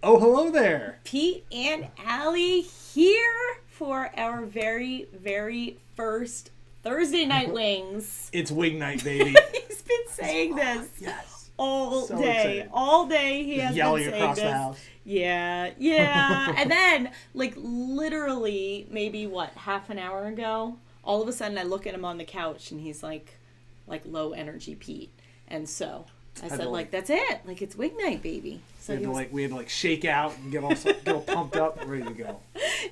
Oh, hello there. Pete and Allie here for our very, very first Thursday night wings. It's wing night, baby. He's been saying this Yes. all So day. excited. All day he has Yelling been saying across this. the house. Yeah. And then, literally, maybe, half an hour ago, all of a sudden I look at him on the couch and he's like low energy Pete. And so I said, that's it. It's wing night, baby. So we had to shake out and get all pumped up, ready to go.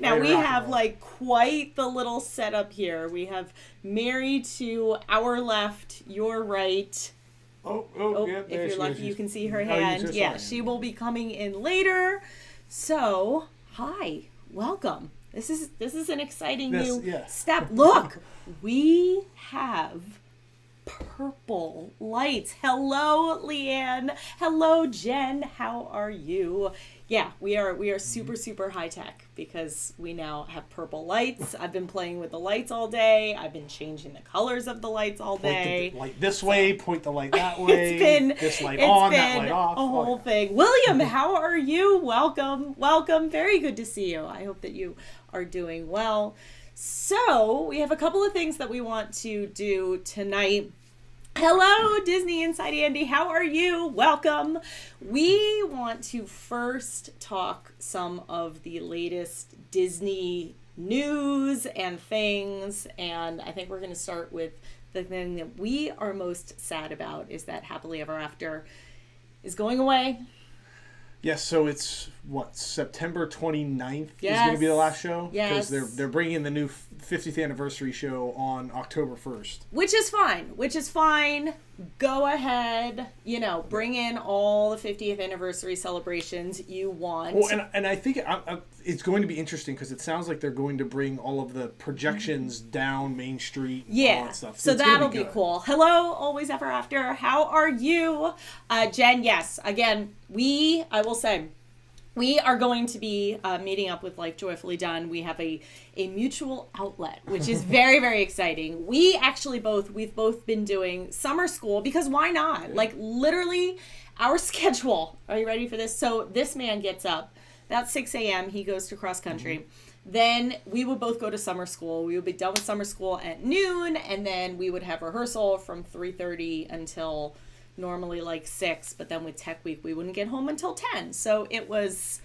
Now we have quite the little setup here. We have Mary to our left, your right. Yep, if you're lucky, you can see her hand. She will be coming in later. So, hi, welcome. This is an exciting new step. Look, we have purple lights. Hello, Leanne. Hello, Jen. How are you? Yeah, we are super, super high tech because we now have purple lights. I've been playing with the lights all day. I've been changing the colors of the lights all day. Point the light this way, point the light that way. This light on, that light off. A whole thing. William, how are you? Welcome. Very good to see you. I hope that you are doing well. So, we have a couple of things that we want to do tonight. Hello, Disney Inside Andy. How are you? Welcome. We want to first talk some of the latest Disney news and things. And I think we're going to start with the thing that we are most sad about is that Happily Ever After is going away. Yes, so it's September 29th is going to be the last show? Yes. Because they're bringing the new 50th anniversary show on October 1st. Which is fine. Go ahead, bring in all the 50th anniversary celebrations you want. Well, and I think it's going to be interesting because it sounds like they're going to bring all of the projections down Main Street and all that stuff. So that'll be cool. Hello, Always Ever After. How are you? Jen, yes. Again, I will say, we are going to be meeting up with Life Joyfully Done. We have a mutual outlet, which is very, very exciting. We've both been doing summer school because why not? Literally our schedule. Are you ready for this? So this man gets up about 6 a.m. He goes to cross country. Mm-hmm. Then we would both go to summer school. We would be done with summer school at noon, and then we would have rehearsal from 3:30 until normally 6, but then with Tech Week, we wouldn't get home until 10. So it was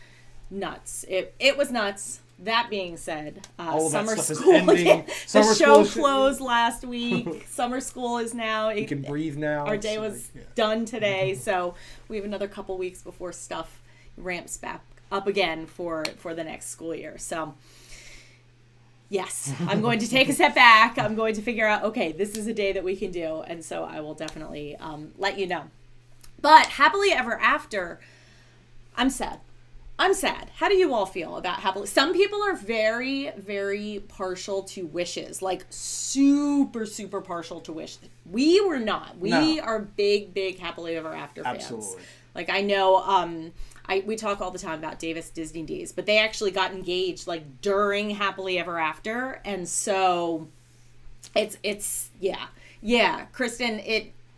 nuts. It was nuts. That being said, summer school, the show closed last week. Summer school is now. You can breathe now. Our day was done today. So we have another couple weeks before stuff ramps back up again for the next school year. So yes, I'm going to take a step back. I'm going to figure out, okay, this is a day that we can do. And so I will definitely let you know. But Happily Ever After, I'm sad. How do you all feel about Happily? Some people are very, very partial to wishes, super, super partial to wishes. We were not. We are big, big Happily Ever After fans. Absolutely. I know... we talk all the time about Davis Disney Days, but they actually got engaged during Happily Ever After, and so it's Kristen,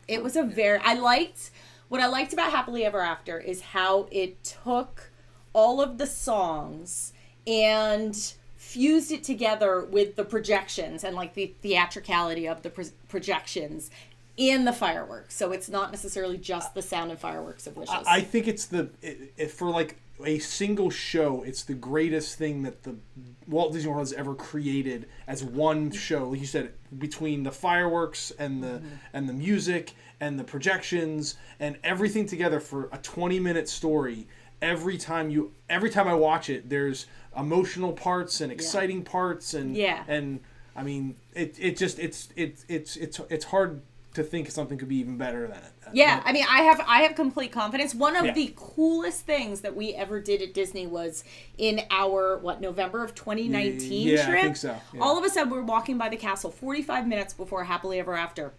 it was what I liked about Happily Ever After is how it took all of the songs and fused it together with the projections and the theatricality of the projections and the fireworks. So it's not necessarily just the sound and fireworks of wishes. I think it's for a single show, it's the greatest thing that the Walt Disney World has ever created as one show. Like you said, between the fireworks and the music and the projections and everything together for a 20-minute story. Every time I watch it, there's emotional parts and exciting parts and I mean it's hard to think something could be even better than it. Yeah, I mean, I have complete confidence. One of the coolest things that we ever did at Disney was in our, November of 2019 trip? I think so. Yeah. All of a sudden, we're walking by the castle 45 minutes before Happily Ever After.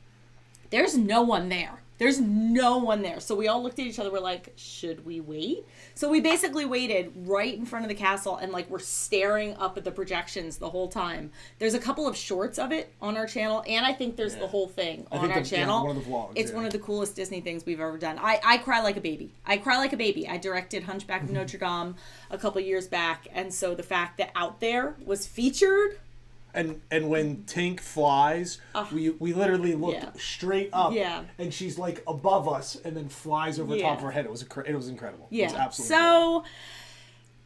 There's no one there. There's no one there. So we all looked at each other. We're like, should we wait? So we basically waited right in front of the castle and like we're staring up at the projections the whole time. There's a couple of shorts of it on our channel, and I think there's the whole thing on our channel. Yeah, one of the vlogs. It's one of the coolest Disney things we've ever done. I cry like a baby. I cry like a baby. I directed Hunchback of Notre Dame a couple years back, and so the fact that Out There was featured. And when Tink flies, we literally looked straight up, and she's like above us, and then flies over the top of her head. It was incredible. Yeah, it was absolutely incredible.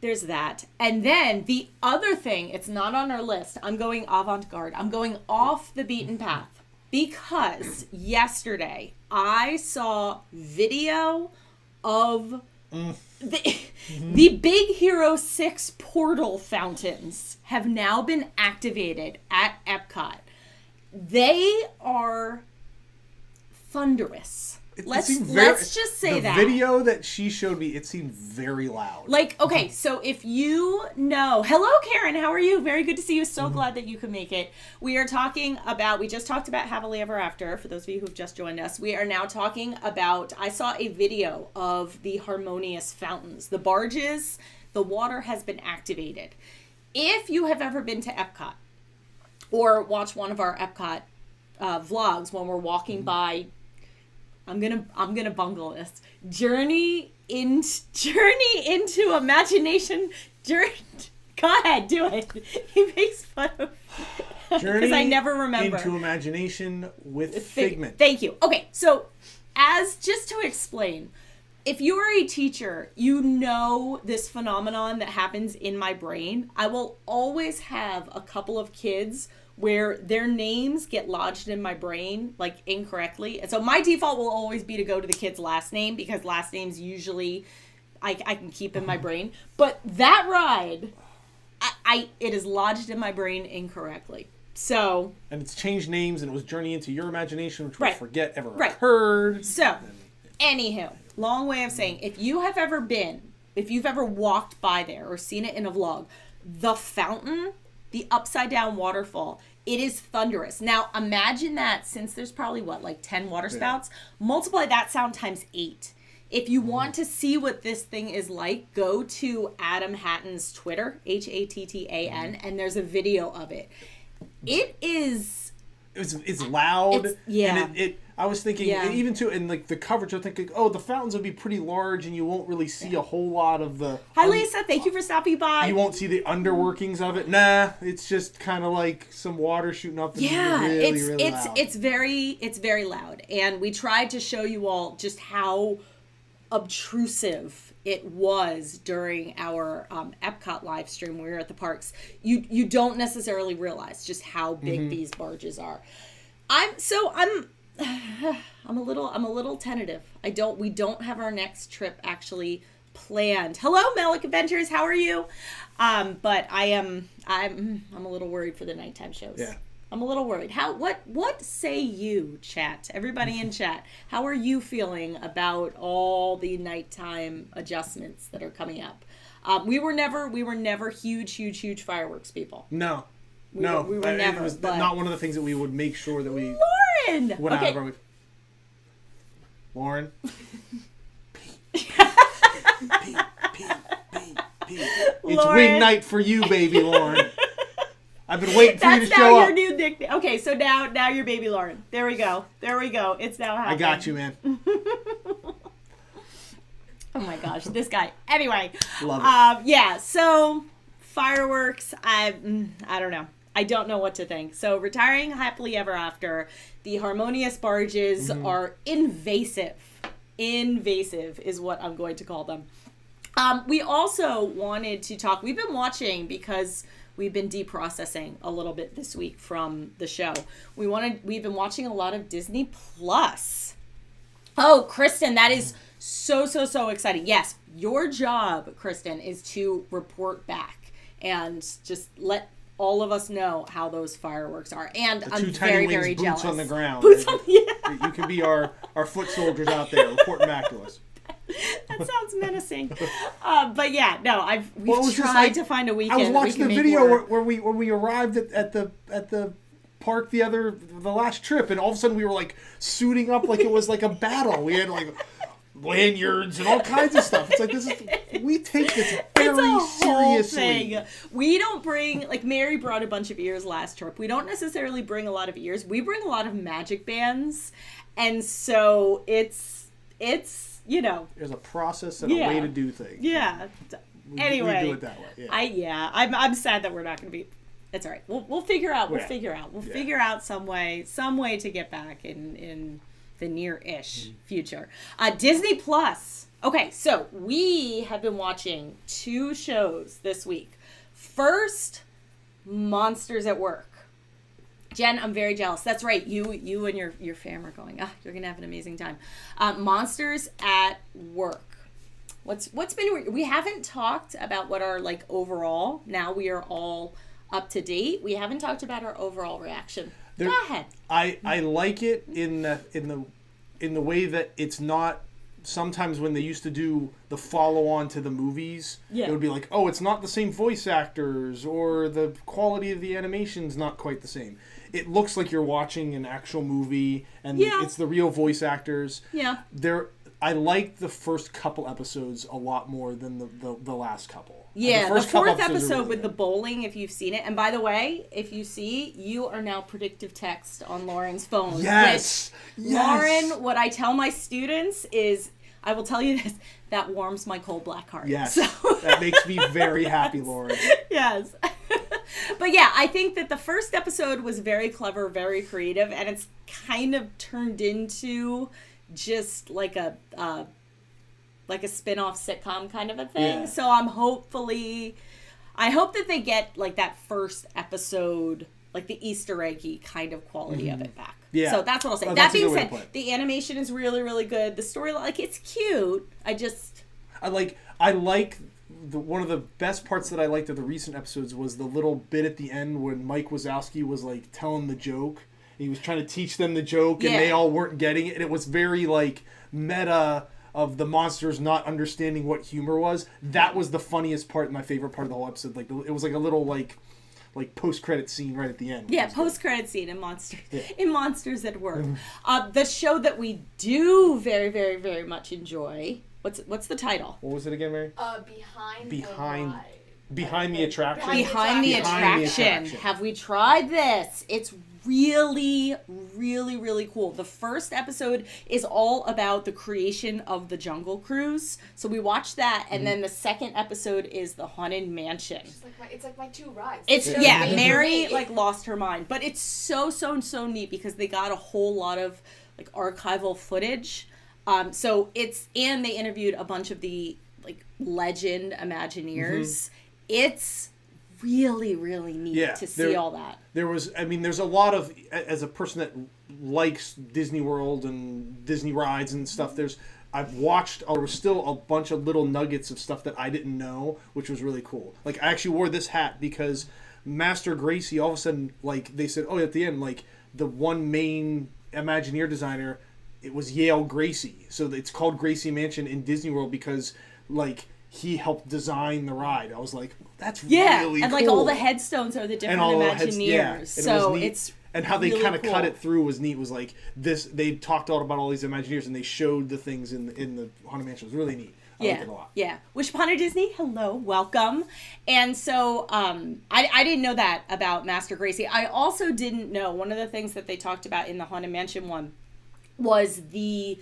There's that. And then the other thing, it's not on our list. I'm going avant-garde. I'm going off the beaten path because yesterday I saw video of the Big Hero 6 portal fountains have now been activated at Epcot. They are thunderous. Let's just say that. The video that she showed me, it seemed very loud. Like, okay, so if you know... Hello, Karen. How are you? Very good to see you. So glad that you could make it. We just talked about Happily Ever After, for those of you who've just joined us. We are now talking about... I saw a video of the harmonious fountains. The barges, the water has been activated. If you have ever been to Epcot, or watched one of our Epcot vlogs when we're walking by... I'm gonna bungle this. Journey into imagination. Go ahead, do it. He makes fun of because I never remember. Into imagination with Figment. Thank you. Okay, so just to explain, if you are a teacher, you know this phenomenon that happens in my brain. I will always have a couple of kids where their names get lodged in my brain, like, incorrectly. And so my default will always be to go to the kid's last name, because last names usually I can keep in my brain. But that ride, it is lodged in my brain incorrectly. So... And it's changed names, and it was Journey into Your Imagination, which we forget ever occurred. So, anywho, long way of saying, if you've ever walked by there or seen it in a vlog, the fountain... The upside down waterfall, it is thunderous. Now, imagine that since there's probably, 10 water spouts? Multiply that sound times 8. If you want to see what this thing is like, go to Adam Hatton's Twitter, Hattan, and there's a video of it. It's loud. And I was thinking, even too, in like the coverage, I'm thinking, the fountains will be pretty large, and you won't really see a whole lot of the... Hi, Lisa. Thank you for stopping by. You won't see the underworkings of it. Nah, it's just kind of like some water shooting up. Really loud. It's very loud. And we tried to show you all just how obtrusive it was during our Epcot live stream. We were at the parks. You don't necessarily realize just how big these barges are. I'm a little tentative. We don't have our next trip actually planned. Hello, Melic Adventures. How are you? But I'm a little worried for the nighttime shows. Yeah. I'm a little worried. What say you, chat? Everybody in chat. How are you feeling about all the nighttime adjustments that are coming up? We were never huge fireworks people. No. We were never. It was not one of the things that we would make sure that we... Lauren! Went out of our... Lauren? Pete. It's wing night for you, baby Lauren. I've been waiting for you to show up. That's now your new nickname. Okay, so now you're baby Lauren. There we go. It's now happening. I got you, man. Oh my gosh, this guy. Anyway. Love it. Yeah, so fireworks, I don't know. I don't know what to think. So retiring Happily Ever After, the harmonious barges are invasive. Invasive is what I'm going to call them. We also wanted to talk, we've been watching because we've been deprocessing a little bit this week from the show. We've been watching a lot of Disney Plus. Oh, Kristen, that is so exciting. Yes, your job, Kristen, is to report back and just let all of us know how those fireworks are. And I'm very jealous. Boots on the ground. You can be our foot soldiers out there reporting back to us. That sounds menacing. But yeah, no, we've tried to find a weekend. I was watching the video where we arrived at the park the last trip, and all of a sudden we were like suiting up like it was like a battle. We had like lanyards and all kinds of stuff. It's like we take this very seriously. We don't bring, like, Mary brought a bunch of ears last trip. We don't necessarily bring a lot of ears. We bring a lot of magic bands, and so it's there's a process and a way to do things. Yeah. Anyway, we do it that way. Yeah. I'm sad that we're not going to be. It's all right. We'll figure out. We'll figure out some way to get back in the near-ish future. Disney Plus. Okay, so we have been watching 2 shows this week. First, Monsters at Work. Jen, I'm very jealous. That's right. You and your fam are going. You're gonna have an amazing time. Monsters at Work. What's been? We haven't talked about what our like overall. Now we are all up to date. We haven't talked about our overall reaction. Go ahead. I like it in the way that it's not. Sometimes when they used to do the follow-on to the movies, it would be like, oh, it's not the same voice actors, or the quality of the animation's not quite the same. It looks like you're watching an actual movie, and it's the real voice actors. Yeah. I liked the first couple episodes a lot more than the last couple. Yeah, the fourth episode really with the bowling, if you've seen it. And by the way, if you see, you are now predictive text on Lauren's phone. Yes! Lauren, what I tell my students is, I will tell you this, that warms my cold black heart. Yes, so. That makes me very happy, Lauren. Yes. But yeah, I think that the first episode was very clever, very creative, and it's kind of turned into just like a spin-off sitcom kind of a thing. Yeah. So I hope that they get like that first episode, like the Easter eggy kind of quality of it back. Yeah. So that's what I'll say. That being said, the animation is really, really good. The story, like, it's cute. I like one of the best parts that I liked of the recent episodes was the little bit at the end when Mike Wazowski was like telling the joke. He was trying to teach them the joke, and they all weren't getting it. And it was very, like, meta of the monsters not understanding what humor was. That was the funniest part, my favorite part of the whole episode. Like, it was like a little, like post-credit scene right at the end. Yeah, post-credit scene in Monsters. Yeah. In Monsters at Work. The show that we do very, very, very much enjoy. What's the title? What was it again, Mary? Behind the Attraction. Behind the Attraction. Have we tried this? It's really, really, really cool. The first episode is all about the creation of the Jungle Cruise. So we watched that, and then the second episode is the Haunted Mansion. It's like my 2 rides. Mary like lost her mind, but it's so neat because they got a whole lot of like archival footage. And they interviewed a bunch of the like legend Imagineers. It's really, really neat to see all that. There's a lot of, as a person that likes Disney World and Disney rides and stuff, there was still a bunch of little nuggets of stuff that I didn't know, which was really cool. Like, I actually wore this hat because Master Gracie, all of a sudden, like, they said, oh, at the end, like, the one main Imagineer designer, it was Yale Gracie. So it's called Gracie Mansion in Disney World because, like, he helped design the ride. I was like, that's really cool. And like all the headstones are the different Imagineers. So it's and how they kind of cut it through was neat. Was like this. They talked about all these Imagineers and they showed the things in the Haunted Mansion. It was really neat. I liked it a lot. Yeah. Wish upon a Disney. Hello, welcome. And so I didn't know that about Master Gracie. I also didn't know one of the things that they talked about in the Haunted Mansion one was the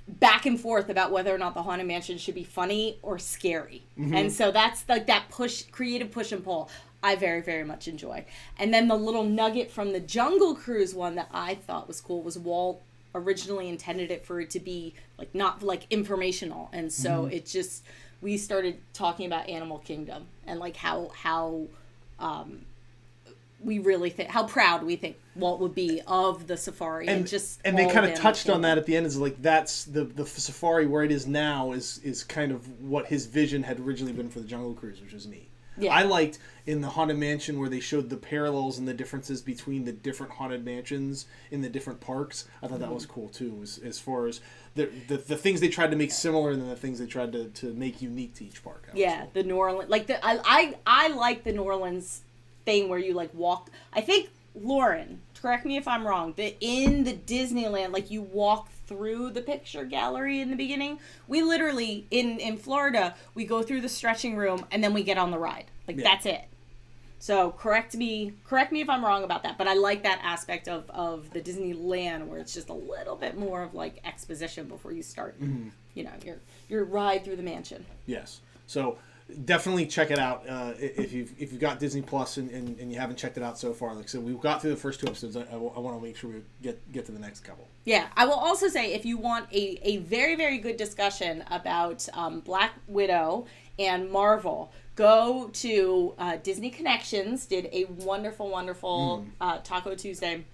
back and forth about whether or not the Haunted Mansion should be funny or scary. And so that's like that creative push and pull I very, very much enjoy. And then the little nugget from the Jungle Cruise one that I thought was cool was Walt originally intended it for it to be like not like informational. And so it just, we started talking about Animal Kingdom and like how we really think, how proud we think Walt would be of the safari and they kind of touched on that at the end. Is like that's the safari where it is now is kind of what his vision had originally been for the Jungle Cruise, which was neat. Yeah. I liked in the Haunted Mansion where they showed the parallels and the differences between the different Haunted Mansions in the different parks. I thought that was cool too, as far as the things they tried to make similar and then the things they tried to make unique to each park. Yeah, the New Orleans, like I like the New Orleans thing where you like walk. I think Lauren, correct me if I'm wrong, but in the Disneyland, like you walk through the picture gallery in the beginning, we literally, in Florida, we go through the stretching room and then we get on the ride. Like, that's it. So correct me if I'm wrong about that, but I like that aspect of the Disneyland where it's just a little bit more of like exposition before you start, you know, your ride through the mansion. Yes. So definitely check it out if you've got Disney Plus and you haven't checked it out so far. Like I said, we've got through the first 2 episodes. I want to make sure we get to the next couple. Yeah, I will also say if you want a very, very good discussion about Black Widow and Marvel, go to Disney Connections, did a wonderful Taco Tuesday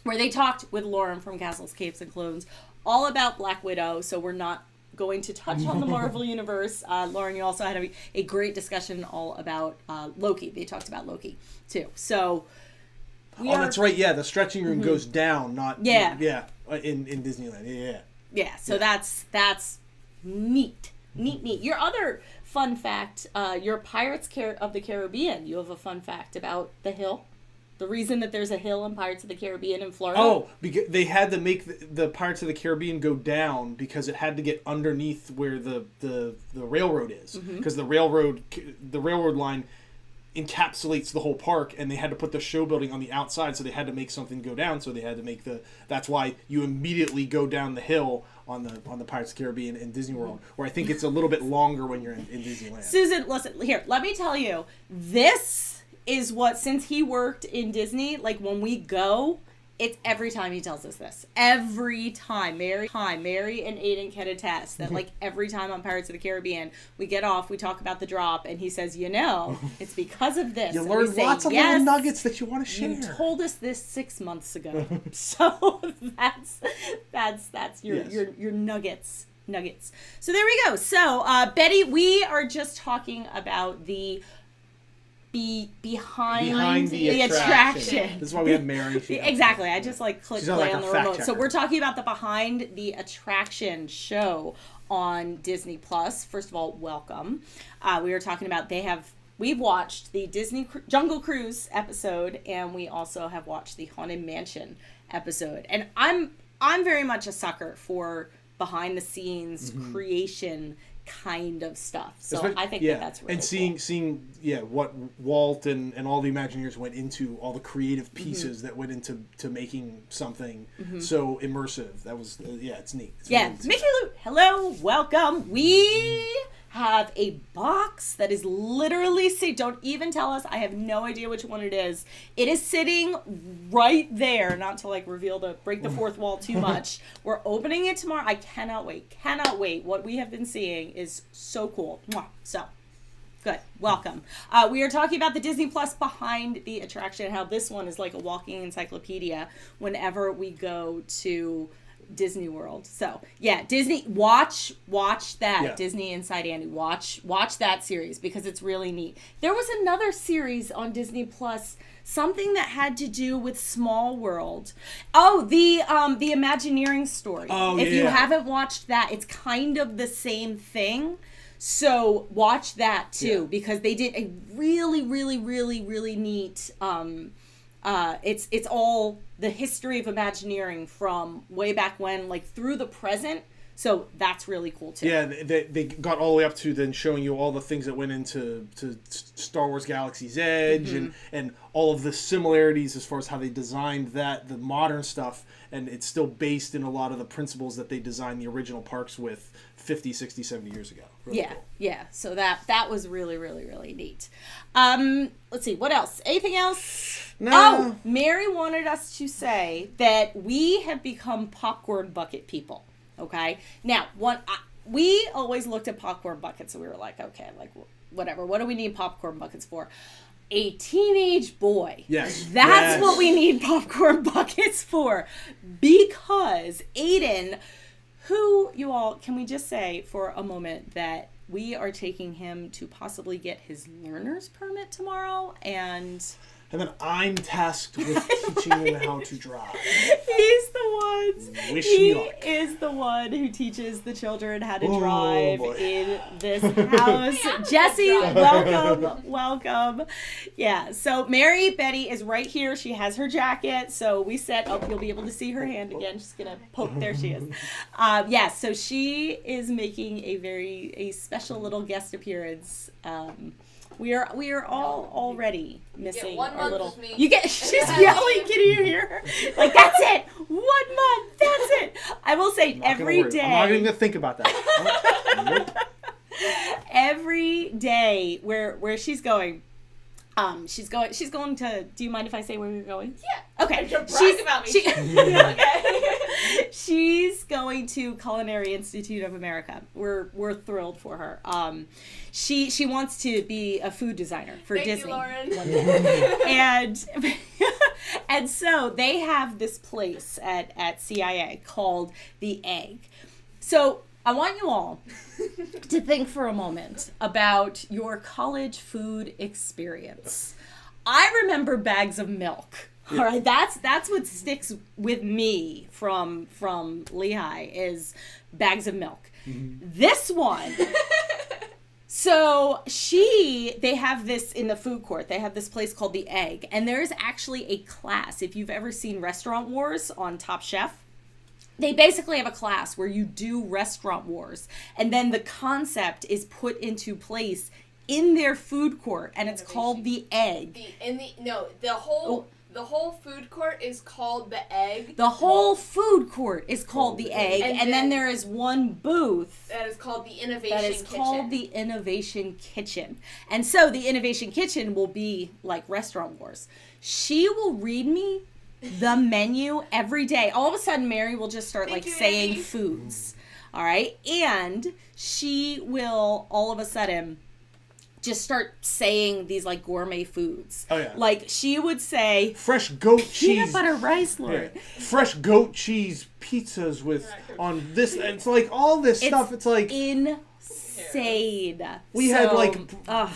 where they talked with Lauren from Castles, Capes, and Clones all about Black Widow, so we're not going to touch on the Marvel Universe. Lauren, you also had a great discussion all about Loki. They talked about Loki, too. So... that's right. Yeah, the stretching room goes down, not... Yeah. Yeah, in Disneyland. Yeah. Yeah, so that's neat. Neat. Your other fun fact, your Pirates of the Caribbean, you have a fun fact about the hill. The reason that there's a hill in Pirates of the Caribbean in Florida. Oh, because they had to make the Pirates of the Caribbean go down because it had to get underneath where the railroad is. Because the railroad line encapsulates the whole park, and they had to put the show building on the outside, so they had to make something go down, so they had to make that's why you immediately go down the hill on the Pirates of the Caribbean in Disney World, where I think it's a little bit longer when you're in Disneyland. Susan, listen, here, let me tell you, this is what, since he worked in Disney, like when we go, it's every time he tells us this. Every time. Mary and Aiden can attest that like every time on Pirates of the Caribbean, we get off, we talk about the drop, and he says, it's because of this. You learn lots of little nuggets that you want to share. You told us this 6 months ago. So that's your nuggets. So there we go. So Betty, we are just talking about the behind the attraction. This is why we have Mary. Exactly. I just click play on the remote. Checker. So we're talking about the behind the attraction show on Disney Plus. First of all, welcome. We were talking about we've watched the Disney Jungle Cruise episode, and we also have watched the Haunted Mansion episode. And I'm very much a sucker for behind the scenes creation kind of stuff. So I think that's really and cool. seeing what Walt and all the Imagineers went into, all the creative pieces that went into making something so immersive. That was it's neat. It's really neat. Mickey Lou, hello, welcome. We have a box that is literally don't even tell us. I have no idea which one it is. It is sitting right there, not to break the fourth wall too much. We're opening it tomorrow. I cannot wait. What we have been seeing is so cool. So good. Welcome. We are talking about the Disney Plus behind the attraction, how this one is like a walking encyclopedia whenever we go to Disney World. So Disney, watch that Disney Inside Andy. Watch that series because it's really neat. There was another series on Disney Plus, something that had to do with Small World. Oh, the Imagineering story. Oh, if you haven't watched that, it's kind of the same thing. So watch that too because they did a really, really, really, really neat. It's all the history of Imagineering from way back when, through the present. So that's really cool too. Yeah, they got all the way up to then showing you all the things that went into Star Wars Galaxy's Edge and all of the similarities as far as how they designed the modern stuff, and it's still based in a lot of the principles that they designed the original parks with 50, 60, 70 years ago. Really cool. Yeah. So that was really, really, really neat. Let's see, what else? Anything else? No. Oh, Mary wanted us to say that we have become popcorn bucket people. Okay. Now, we always looked at popcorn buckets, and we were like, okay, whatever. What do we need popcorn buckets for? A teenage boy. Yes. That's what we need popcorn buckets for. Because Aiden, who you all, can we just say for a moment that we are taking him to possibly get his learner's permit tomorrow, and And then I'm tasked with teaching him how to drive. He's the one. Wish He me luck. is the one who teaches the children how to Oh, drive boy. in this house. Jesse, welcome. Yeah, so Mary Betty is right here. She has her jacket. So we said, you'll be able to see her hand again. Just going to poke. There she is. So she is making a special little guest appearance. We are all already missing a little. She's yelling. Can you hear her? Like, that's it. 1 month. That's it. I will say every day. I'm not even gonna think about that. Nope. Every day where she's going. She's going to. Do you mind if I say where we're going? Yeah. Okay. You're bragging about me. Okay. She's going to Culinary Institute of America. We're thrilled for her. She wants to be a food designer for Thank Disney. you, Lauren. And so they have this place at CIA called The Egg. So I want you all to think for a moment about your college food experience. I remember bags of milk. All right, that's what sticks with me from Lehigh is bags of milk. Mm-hmm. This one. So they have this in the food court. They have this place called The Egg, and there is actually a class. If you've ever seen Restaurant Wars on Top Chef, they basically have a class where you do Restaurant Wars, and then the concept is put into place in their food court, and it's called The Egg. The whole food court is called The Egg. The whole food court is called The Egg, and then there is one booth that is called the Innovation Kitchen. And so the Innovation Kitchen will be like Restaurant Wars. She will read me the menu every day. All of a sudden, Mary will just start saying foods. All right, and she will all of a sudden just start saying these like gourmet foods. Oh yeah. Like she would say fresh goat cheese. Peanut butter rice, Lord. Yeah. Fresh goat cheese pizzas with on this. It's like all this stuff. It's like insane. We had like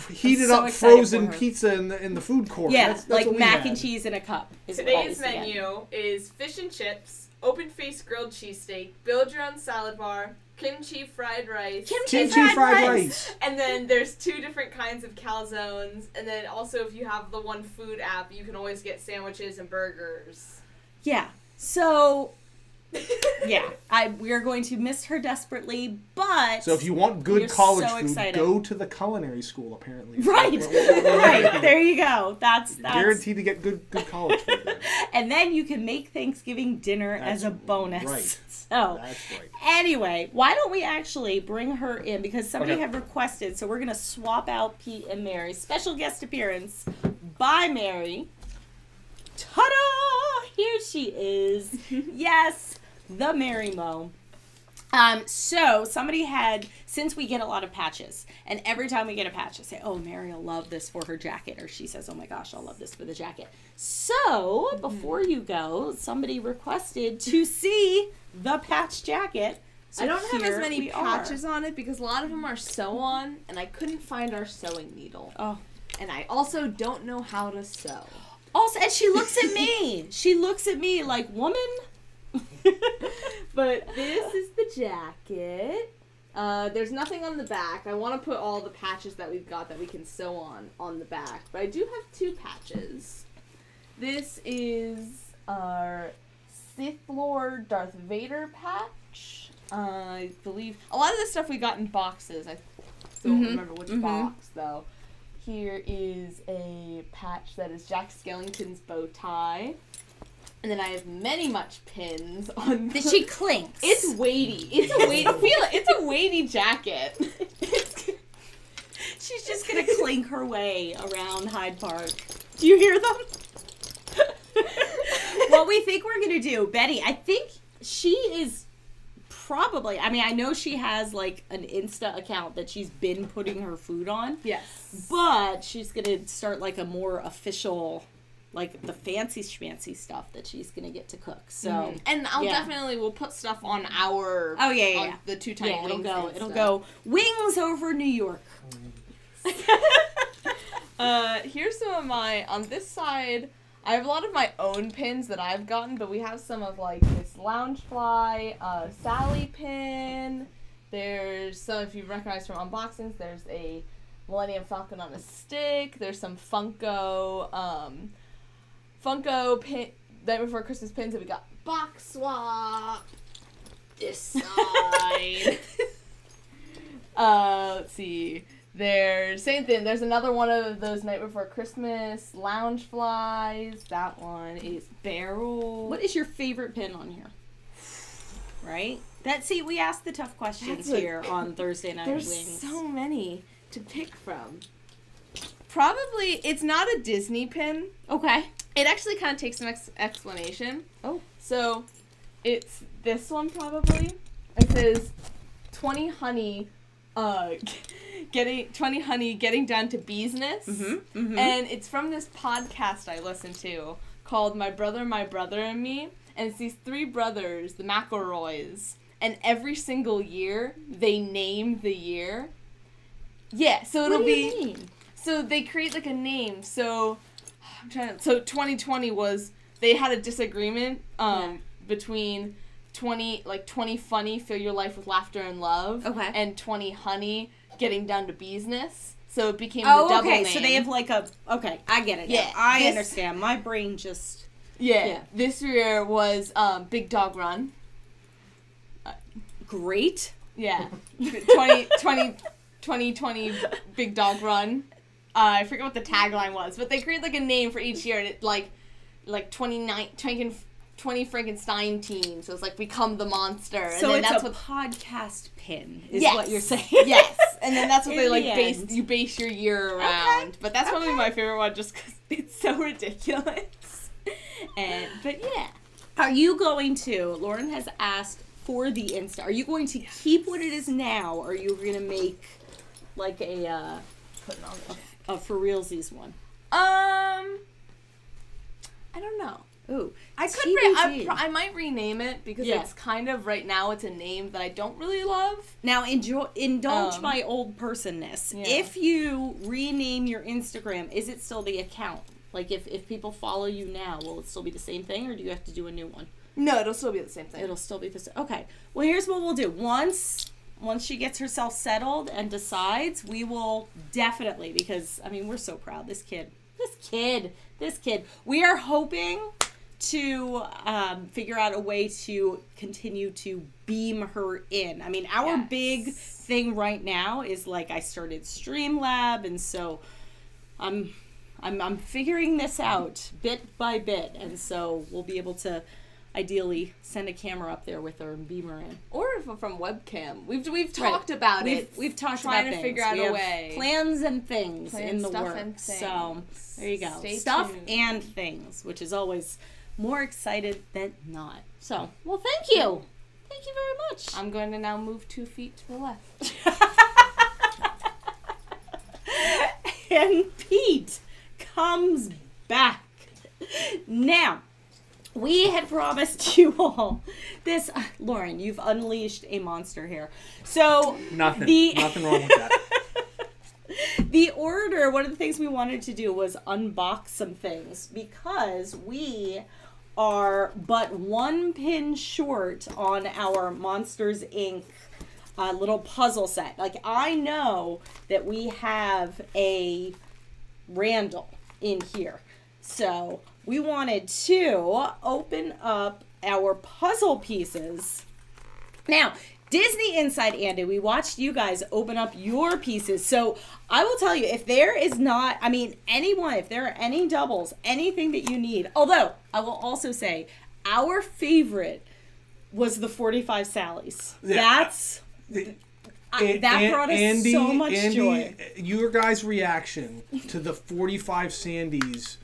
heated up frozen pizza in the food court. Yeah, that's like what mac and cheese in a cup. Today's menu is fish and chips, open-faced grilled cheesesteak, build your own salad bar, kimchi fried rice. Kimchi fried rice. And then there's 2 different kinds of calzones. And then also if you have the One Food app, you can always get sandwiches and burgers. Yeah. So, yeah. We are going to miss her desperately, but... So if you want good college food, go to the culinary school, apparently. Right. Right. There you go. That's guaranteed to get good college food there. And then you can make Thanksgiving dinner as a bonus. Right. So, that's right. Anyway, why don't we actually bring her in? Because somebody had requested, so we're going to swap out Pete and Mary. Special guest appearance by Mary. Ta-da! Here she is. Yes, the Mary Mo. So somebody had, since we get a lot of patches, and every time we get a patch, I say, oh, Mary will love this for her jacket, or she says, oh my gosh, I'll love this for the jacket. So before you go, somebody requested to see the patch jacket. So I don't have as many patches on it because a lot of them are sew-on, and I couldn't find our sewing needle. Oh. And I also don't know how to sew. Also, and she looks at me. She looks at me like, woman. But this is the jacket. There's nothing on the back. I want to put all the patches that we've got that we can sew on the back. But I do have 2 patches. This is our Sith Lord Darth Vader patch. I believe a lot of the stuff we got in boxes. I don't remember which box though. Here is a patch that is Jack Skellington's bow tie. And then I have many much pins on. She clinks. It's weighty. It's a weighty. It's a weighty jacket. She's just gonna clink her way around Hyde Park. Do you hear them? What we think we're gonna do, Betty? I think she is probably. I mean, I know she has like an Insta account that she's been putting her food on. Yes. But she's gonna start like a more official, like the fancy schmancy stuff that she's gonna get to cook. So and we'll put stuff on our on the 2 tiny wings. It'll go wings over New York. Here's some of my, on this side, I have a lot of my own pins that I've gotten, but we have some of like this Loungefly, Sally pin. There's some, if you recognize from unboxings, there's a Millennium Falcon on a stick. There's some Funko pin, Night Before Christmas pins that we got box swap. This side. Let's see. There's, same thing, there's another one of those Night Before Christmas Loungeflies. That one is Barrel. What is your favorite pin on here? Right? See, we asked the tough questions here on Thursday Night There's Wings. so many to pick from. Probably, it's not a Disney pin. Okay. It actually kind of takes some explanation. Oh. So, it's this one probably. It says 20 honey, getting down to business. And it's from this podcast I listen to called My Brother and Me. And it's these three brothers, the McElroys. And every single year, they name the year. Yeah, so it'll be... So they create like a name. So, so 2020 was... They had a disagreement between 20 funny, fill your life with laughter and love. Okay. And 20 honey, getting down to business. So it became the double name. So they have like a... Okay, I get it. Yeah. I understand. My brain just... Yeah. This year was Big Dog Run. Great. Yeah. 2020 Big Dog Run. I forget what the tagline was, but they create like a name for each year, and it like 20 Frankenstein team. So it's like Become the Monster. So and then it's that's a podcast pin, is yes. what you're saying. Yes. And then that's what they like the base your year around. Okay. But that's probably my favorite one, just because it's so ridiculous. But yeah. Are you going to, Lauren has asked for the Insta, are you going to keep what it is now, or are you going to make like a for realsies one? I don't know. Ooh, I could I might rename it because it's kind of right now it's a name that I don't really love. Now indulge my old personness. Yeah. If you rename your Instagram, is it still the account? Like if people follow you now, will it still be the same thing, or do you have to do a new one? No, it'll still be the same thing. It'll still be the same. Okay. Well, here's what we'll do. Once she gets herself settled and decides, we will definitely, because I mean we're so proud. This kid. We are hoping to figure out a way to continue to beam her in. I mean, our big thing right now is like I started Streamlab, and so I'm figuring this out bit by bit, and so we'll be able to ideally send a camera up there with her and beam her in, or from webcam. We've talked about it. We've talked trying about to figure out a way. Plans and things in the works. So there you go. Stuff tuned. And things, which is always more excited than not. So well, thank you. Thank you very much. I'm going to now move 2 feet to the left. And Pete comes back. Now, we had promised you all this. Lauren, you've unleashed a monster here. So nothing wrong with that. The order, one of the things we wanted to do was unbox some things because we are but one pin short on our Monsters Inc. Little puzzle set. Like, I know that we have a Randall in here. So we wanted to open up our puzzle pieces. Now, Disney Inside Andy, we watched you guys open up your pieces. So I will tell you, if there is not, I mean, if there are any doubles, anything that you need. Although, I will also say, our favorite was the 45 Sallys. Yeah. That brought us so much joy. Your guys' reaction to the 45 Sandys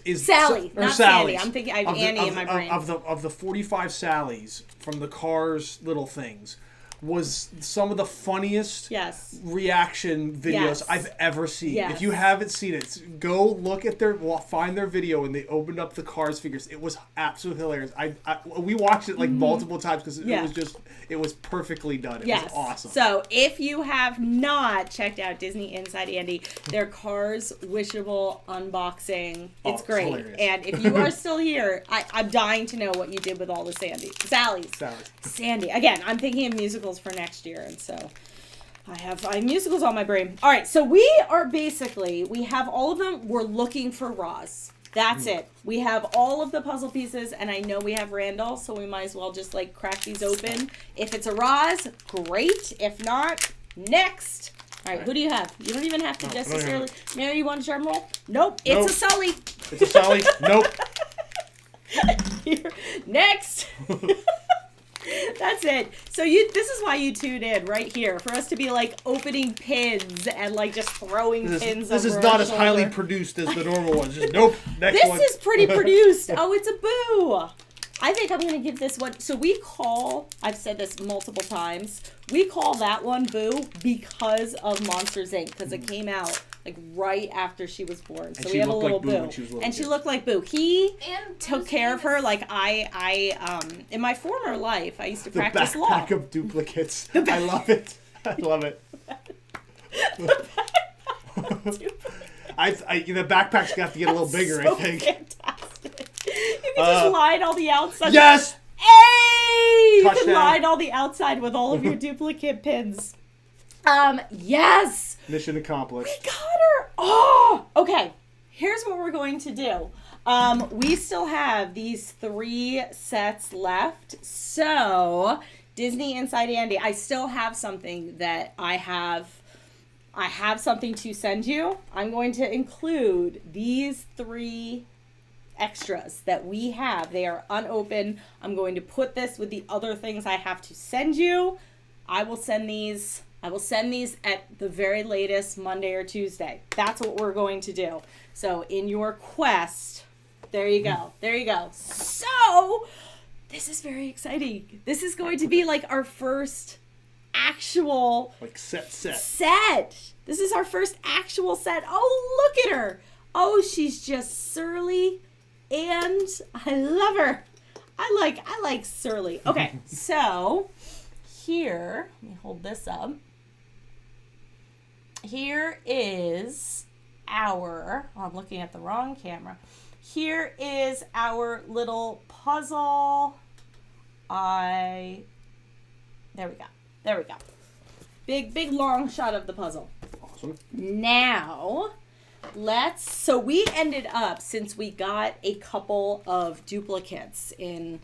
is Sally, not Sandy. Sally's. I'm thinking I have Annie in my brain. Of the 45 Sallys from the Cars little things was some of the funniest Yes. reaction videos Yes. I've ever seen. Yes. If you haven't seen it, go look at find their video when they opened up the Cars figures. It was absolutely hilarious. We watched it like multiple times because Yeah. it was perfectly done. It Yes. was awesome. So if you have not checked out Disney Inside Andy, their Cars Wishable unboxing, it's it's great. hilarious. And if you are still here, I'm dying to know what you did with all the Sally's. Sandy. Again, I'm thinking of musicals for next year, and so I have musicals on my brain. All right, so we have all of them. We're looking for Roz. That's it. We have all of the puzzle pieces, and I know we have Randall, so we might as well just like crack these open. If it's a Roz, great. If not, next. All right, who do you have? You don't even have to necessarily. Mary, you want a drum roll? Nope, it's a Sully. It's a Sully. Nope. Here. Next. That's it. So this is why you tune in right here, for us to be like opening pins and like just throwing pins. This is over not our as shoulder. highly produced as the normal ones. Just nope. Next one. This is pretty produced. Oh, it's a boo. I think I'm going to give this one. So I've said this multiple times, we call that one Boo because of Monsters Inc. Because it came out like right after she was born. So we have a little Boo. And she looked like Boo. He took care of her. Like I in my former life, I used to practice law. The backpack of duplicates. I love it. I love it. The backpack's got to get a little bigger, so I think. Fantastic. You can just line all the outside. Yes! Hey! You Touchdown. can line all the outside with all of your duplicate pins. Yes! Mission accomplished. We got her! Oh! Okay, here's what we're going to do. We still have these 3 sets left. So, Disney Inside Andy, I still have something that I have something to send you. I'm going to include these 3 extras that we have. They are unopened. I'm going to put this with the other things I have to send you. I will send these at the very latest Monday or Tuesday. That's what we're going to do. So in your quest, there you go. There you go. So this is very exciting. This is going to be like our first actual like set. This is our first actual set. Oh, look at her. Oh, she's just surly. And I love her. I like surly. Okay, so here, let me hold this up. Here is I'm looking at the wrong camera. Here is our little puzzle. There we go. Big long shot of the puzzle. Awesome. Now, so we ended up, since we got a couple of duplicates in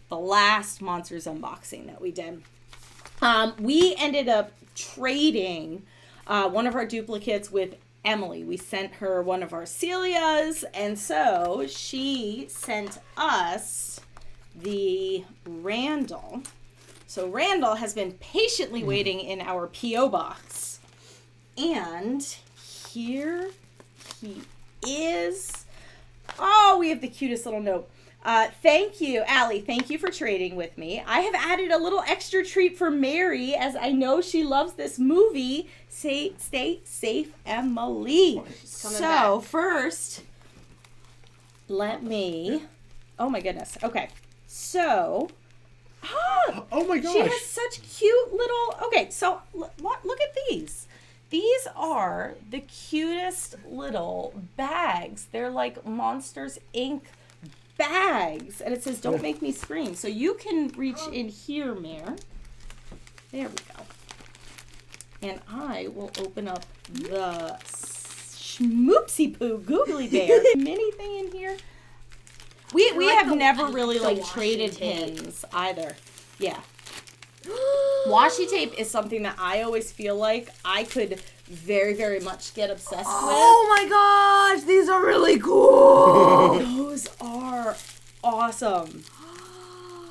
the last Monsters unboxing that we did, we ended up trading one of our duplicates with Emily. We sent her one of our Celias, and so she sent us the Randall. So Randall has been patiently waiting in our P.O. box. And here he is. Oh, we have the cutest little note. Thank you, Allie. Thank you for trading with me. I have added a little extra treat for Mary, as I know she loves this movie. Stay safe, Emily. So first, let me. Oh my goodness. Okay. So. Oh my gosh. She has such cute little. Okay, so look at these. These are the cutest little bags. They're like Monsters Inc. bags. And it says, "Don't make me scream." So you can reach in here, Mare. There we go. And I will open up the schmoopsy poo googly bear mini thing in here. We have never really like traded pins either. Yeah. Washi tape is something that I always feel like I could very, very much get obsessed with. Oh my gosh, these are really cool. Those are awesome.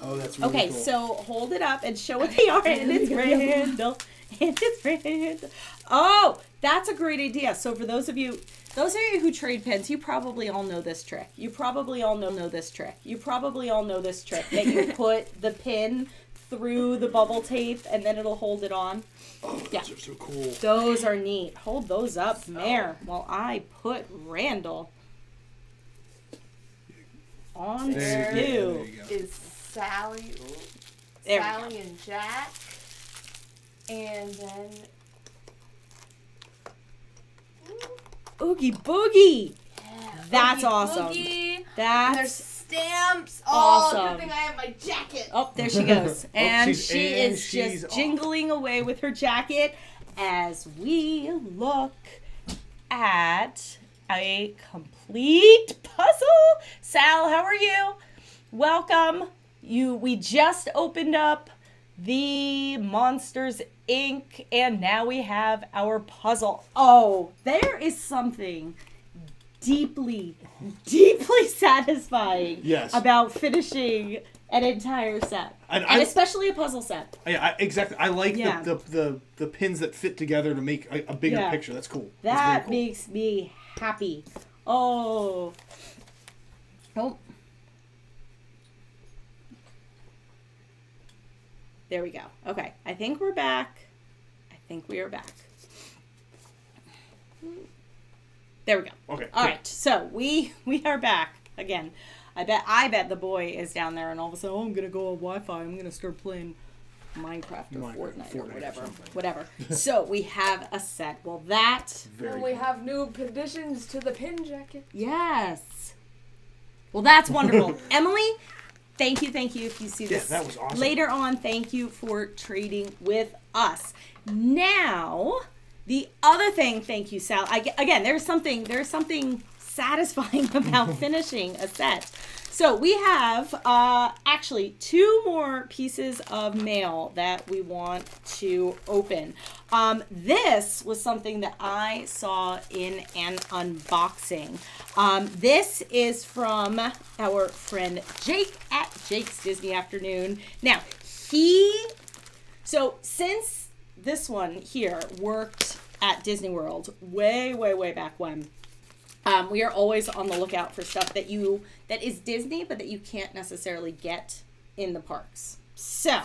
Oh, that's really Okay, cool. so hold it up and show what they are. And it's Randall. And it's Randall. Oh, that's a great idea. So for those of you who trade pins, you probably all know this trick. You probably all know this trick. You probably all know this trick that you put the pin through the bubble tape and then it'll hold it on. Oh, those are so cool. Those are neat. Hold those up, Mare, while I put Randall on There you. you go. Is Sally, There we Sally and Jack, and then Oogie Boogie. yeah, That's Oogie awesome. Boogie. And there's That's stamps. awesome. Oh, good thing I have my jacket. oh, there she goes, and she's- she and is she's just off. jingling away with her jacket as we look at a complete puzzle. Sal, how are you? Welcome. We just opened up the Monsters Inc. and now we have our puzzle. Oh, there is something deeply satisfying Yes. about finishing an entire set. And And especially a puzzle set. Exactly. I like Yeah. the pins that fit together to make a bigger Yeah. picture. That's cool. That That's very makes me happy. Oh. Oh. There we go. Okay. I think we're back. I think we are back. There we go. cool. Okay. All cool. right. So we are back again. I bet the boy is down there and all of a sudden, oh, I'm going to go on Wi-Fi. I'm going to start playing Minecraft or Fortnite or whatever. Whatever. So we have a set. Well, that... Very And we cool. have new additions to the pin jacket. Yes. Well, that's wonderful. Emily, thank you if you see this. Yeah, that was awesome. Later on, thank you for trading with us. Now, the other thing, thank you, Sal. Again, there's something satisfying about finishing a set. So we have actually 2 more pieces of mail that we want to open. This was something that I saw in an unboxing. This is from our friend Jake at Jake's Disney Afternoon. Now, so since this one here worked at Disney World way back when, we are always on the lookout for stuff that is Disney, but that you can't necessarily get in the parks. So,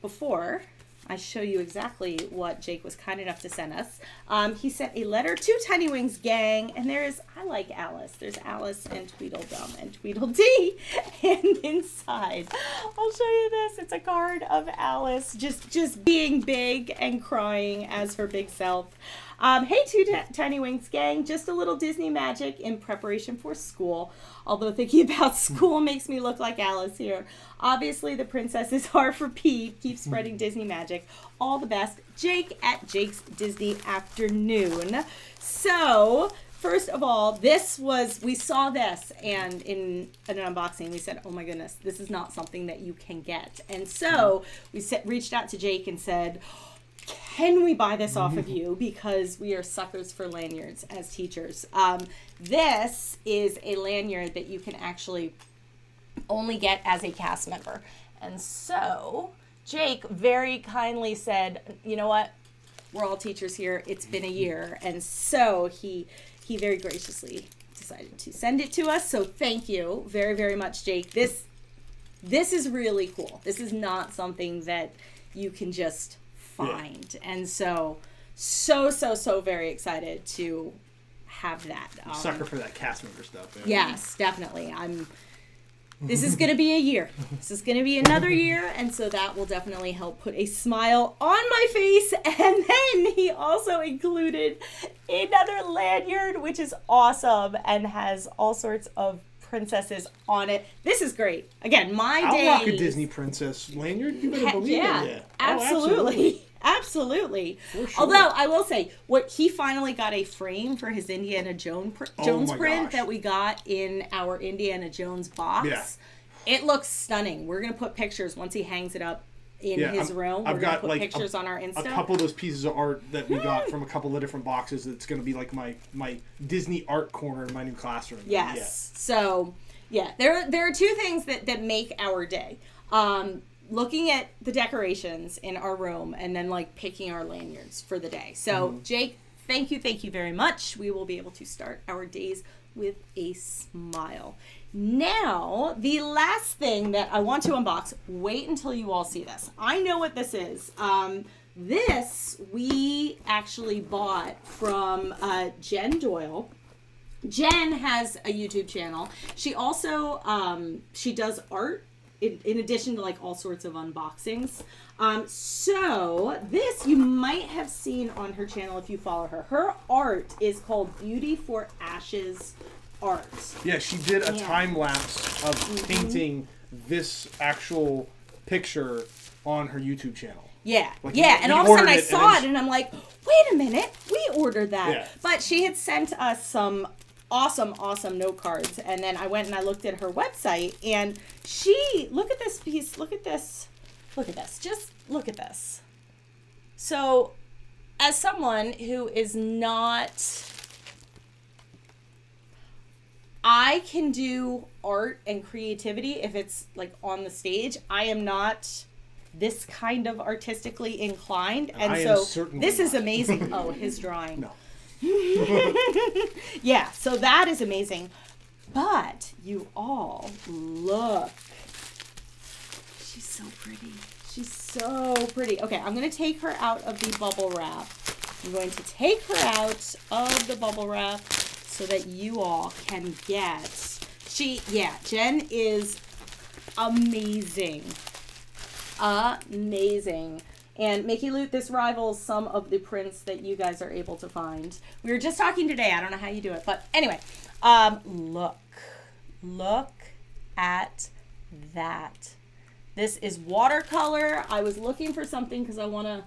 before I show you exactly what Jake was kind enough to send us, he sent a letter to Tiny Wings gang, and I like Alice. There's Alice and Tweedledum and Tweedledee, and inside, I'll show you this. It's a card of Alice just being big and crying as her big self. Hey, Tiny Wings gang, just a little Disney magic in preparation for school. Although thinking about school makes me look like Alice here. Obviously, the princesses are for Pete. Keep spreading Disney magic. All the best. Jake at Jake's Disney Afternoon. So, first of all, we saw this, and in an unboxing, we said, oh my goodness, this is not something that you can get. And so, we reached out to Jake and said, can we buy this off of you? Because we are suckers for lanyards as teachers. This is a lanyard that you can actually only get as a cast member. And so Jake very kindly said, you know what? We're all teachers here. It's been a year. And so he very graciously decided to send it to us. So thank you very, very much, Jake. This is really cool. This is not something that you can just find. Yeah. And so very excited to have that. Sucker for that cast member stuff. Yeah. Yes, definitely. This is going to be a year. This is going to be another year, and so that will definitely help put a smile on my face. And then he also included another lanyard, which is awesome and has all sorts of princesses on it. This is great. Again, I'll rock a Disney princess lanyard. You better believe it. Absolutely. Absolutely. For sure. Although I will say, he finally got a frame for his Indiana Jones print that we got in our Indiana Jones box. Yeah. It looks stunning. We're gonna put pictures once he hangs it up in his room. We're gonna put pictures on our Insta. A couple of those pieces of art that we got from a couple of different boxes. It's gonna be like my Disney art corner in my new classroom. Yes. Yeah. So there are 2 things that make our day. Looking at the decorations in our room and then picking our lanyards for the day. So Jake, thank you very much. We will be able to start our days with a smile. Now, the last thing that I want to unbox, wait until you all see this. I know what this is. This we actually bought from Jen Doyle. Jen has a YouTube channel. She also, she does art in addition to like all sorts of unboxings. So this you might have seen on her channel if you follow her. Her art is called Beauty for Ashes Art. Yeah, she did a time lapse of painting this actual picture on her YouTube channel. Yeah, Like, and we all of a sudden ordered I it, saw and it and I'm like, wait a minute, we ordered that. Yeah. But she had sent us some awesome note cards, and then I went and I looked at her website, and she, look at this piece, look at this, just look at this. So, as someone who is not, I can do art and creativity if it's like on the stage. I am not this kind of artistically inclined, and so this is amazing. Oh, his drawing. No. Yeah, so that is amazing. But you all look. She's so pretty. She's so pretty. Okay, I'm going to take her out of the bubble wrap. I'm going to take her out of the bubble wrap so that you all can get. Jen is amazing. Amazing. And Mickey Loot, this rivals some of the prints that you guys are able to find. We were just talking today. I don't know how you do it. But anyway, look at that. This is watercolor. I was looking for something because I'm going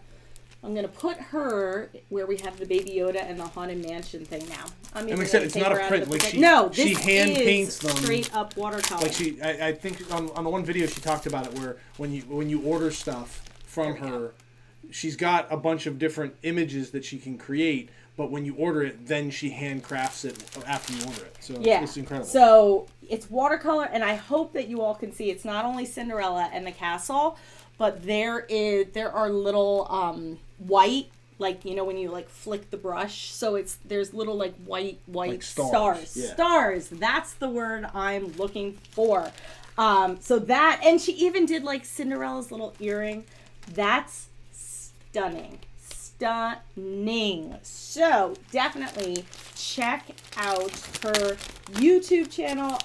to put her where we have the Baby Yoda and the Haunted Mansion thing now. And like I said, it's not a print. Like she hand paints them. Straight up watercolor. Like I think on the one video she talked about it where when you order stuff from her, she's got a bunch of different images that she can create, but when you order it, then she handcrafts it after you order it. So it's incredible. So it's watercolor, and I hope that you all can see it's not only Cinderella and the castle, but there are little white, like, you know, when you like flick the brush, so there's little like white like stars. Yeah. Stars. That's the word I'm looking for. So that, and she even did like Cinderella's little earring. That's stunning. So definitely check out her YouTube channel.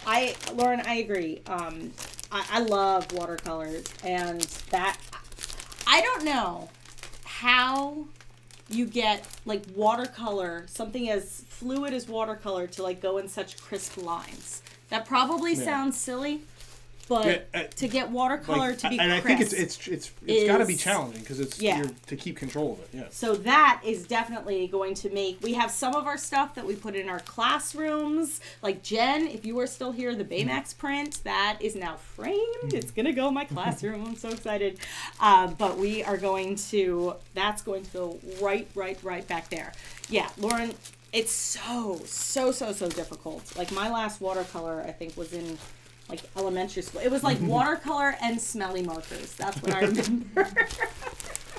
Lauren, I agree. I love watercolors, and that, I don't know how you get like watercolor, something as fluid as watercolor, to like go in such crisp lines. That probably sounds silly, but to get watercolor to be crisp, I think it's got to be challenging because it's you're to keep control of it. Yeah. So that is definitely going to make. We have some of our stuff that we put in our classrooms. Like Jen, if you are still here, the Baymax print that is now framed. It's gonna go in my classroom. I'm so excited. But we are going to. That's going to go right back there. Yeah, Lauren. It's so difficult. Like my last watercolor, I think, was in like elementary school. It was like watercolor and smelly markers. That's what I remember.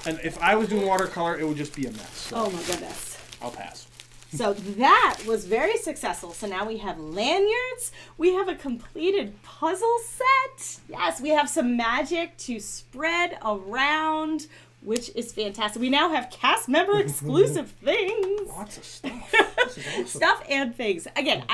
And if I was doing watercolor, it would just be a mess. So oh my goodness. I'll pass. So that was very successful. So now we have lanyards. We have a completed puzzle set. Yes, we have some magic to spread around, which is fantastic. We now have cast member exclusive things. Lots of stuff. This is awesome. Stuff and things. Again,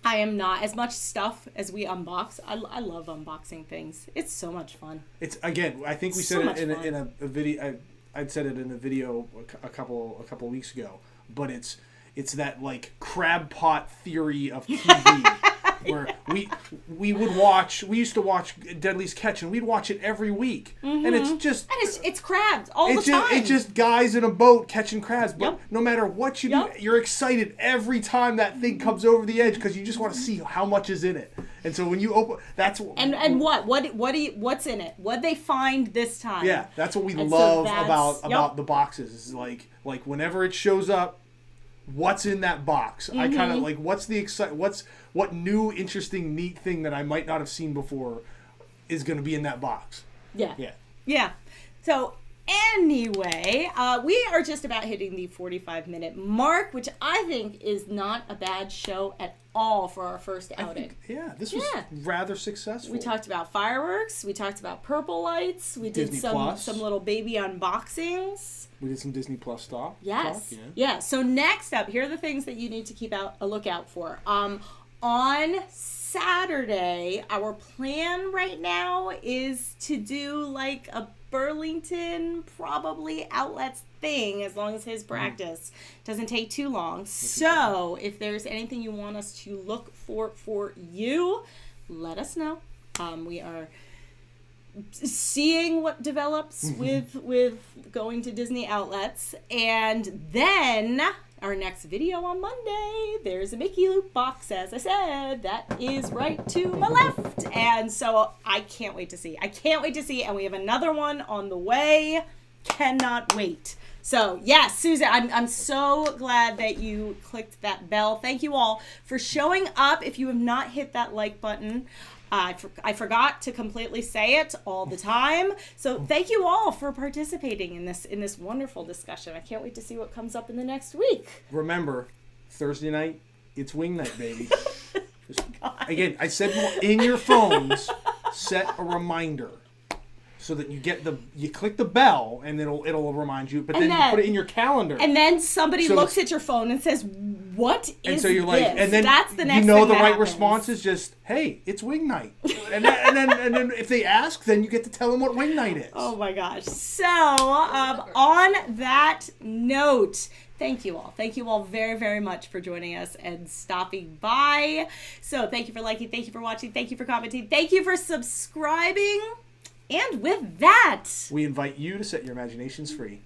I am not as much stuff as we unbox. I love unboxing things. It's so much fun. It's, again, I think we said it in a video. I'd said it in a video a couple weeks ago, but it's that like crab pot theory of TV. Where we used to watch Deadliest Catch, and we'd watch it every week, and it's crabs all the time. It's just guys in a boat catching crabs. But no matter what you do, you're excited every time that thing comes over the edge because you just want to see how much is in it. And so when you open, that's what's in it? What they find this time? Yeah, that's what we love about the boxes. Is like whenever it shows up, what's in that box? I kind of like what new, interesting, neat thing that I might not have seen before is going to be in that box. Yeah. So Anyway, we are just about hitting the 45-minute mark, which I think is not a bad show at all for our first outing. This was rather successful. We talked about fireworks. We talked about purple lights. We did Disney some Plus. little baby unboxings. We did some Disney Plus stuff. Yes. Talk, Yeah. So next up, here are the things that you need to keep a lookout for. On Saturday, our plan right now is to do like a Burlington probably outlets thing, as long as his practice doesn't take too long. So if there's anything you want us to look for you, let us know. We are seeing what develops with going to Disney outlets, and then our next video on Monday, there's a Mickey loot box, as I said, that is right to my left, and so I can't wait to see. And we have another one on the way. Cannot wait. So yes, Susan, I'm so glad that you clicked that bell. Thank you all for showing up. If you have not hit that like button, I forgot to completely say it all the time. So thank you all for participating in this wonderful discussion. I can't wait to see what comes up in the next week. Remember, Thursday night, it's wing night, baby. Again, I said in your phones, set a reminder so that you click the bell and it'll remind you. But then you put it in your calendar. And then somebody looks at your phone and says, "What is and so you're like, this?" and then that's the next you know thing the that right happens. response is just, "Hey, it's wing night." and then if they ask, then you get to tell them what wing night is. Oh my gosh. So, on that note, thank you all. Thank you all very, very much for joining us and stopping by. So, thank you for liking, thank you for watching, thank you for commenting, thank you for subscribing. And with that, we invite you to set your imaginations free.